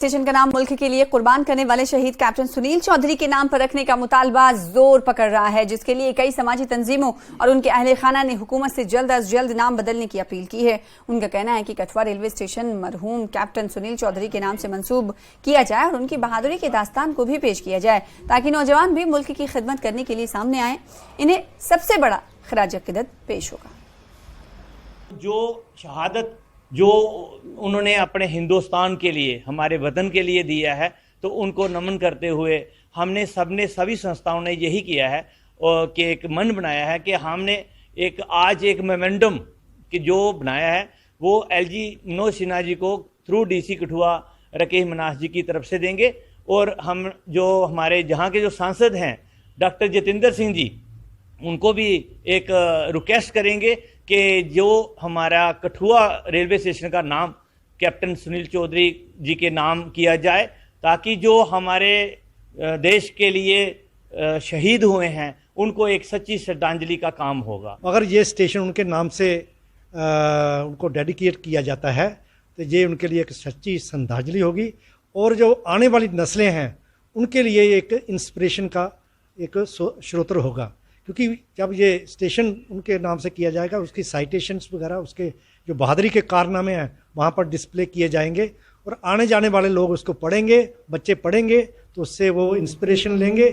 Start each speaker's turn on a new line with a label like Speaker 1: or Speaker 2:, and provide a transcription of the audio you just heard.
Speaker 1: Station का नाम मुल्क के लिए कुर्बान करने वाले शहीद कैप्टन सुनील चौधरी के नाम पर रखने का मुतालबा जोर पकड़ रहा है, जिसके लिए कई समाजी तंजीमों और उनके अहले खाना ने हुकूमत से जल्द अज जल्द नाम बदलने की अपील की है। उनका कहना है कि कठुआ रेलवे स्टेशन मरहूम कैप्टन सुनील चौधरी के नाम से मंसूब किया जाए और उनकी बहादुरी के दास्तान को भी पेश किया जाए, ताकि नौजवान भी मुल्क की खिदमत करने के लिए सामने आए। इन्हें सबसे बड़ा खराज अकीदत पेश होगा।
Speaker 2: जो शहादत जो उन्होंने अपने हिंदुस्तान के लिए, हमारे वतन के लिए दिया है, तो उनको नमन करते हुए हमने सभी संस्थाओं ने यही किया है कि एक मन बनाया है कि हमने आज एक मोमेंटम कि जो बनाया है वो एलजी मनोज सिन्हा जी को थ्रू डीसी कठुआ रकीब मनास जी की तरफ से देंगे। और हम जो हमारे जहाँ के जो सांसद हैं डॉक्टर जितेंद्र सिंह जी, उनको भी एक रिक्वेस्ट करेंगे कि जो हमारा कठुआ रेलवे स्टेशन का नाम कैप्टन सुनील चौधरी जी के नाम किया जाए, ताकि जो हमारे देश के लिए शहीद हुए हैं उनको एक सच्ची श्रद्धांजलि का काम होगा।
Speaker 3: अगर ये स्टेशन उनके नाम से उनको डेडिकेट किया जाता है तो ये उनके लिए एक सच्ची श्रद्धांजलि होगी और जो आने वाली नस्लें हैं उनके लिए एक इंस्पिरेशन का एक स्रोत होगा, क्योंकि जब ये स्टेशन उनके नाम से किया जाएगा उसकी साइटेशंस वगैरह, उसके जो बहादुरी के कारनामे हैं वहाँ पर डिस्प्ले किए जाएंगे और आने जाने वाले लोग उसको पढ़ेंगे, बच्चे पढ़ेंगे तो उससे वो इंस्पिरेशन लेंगे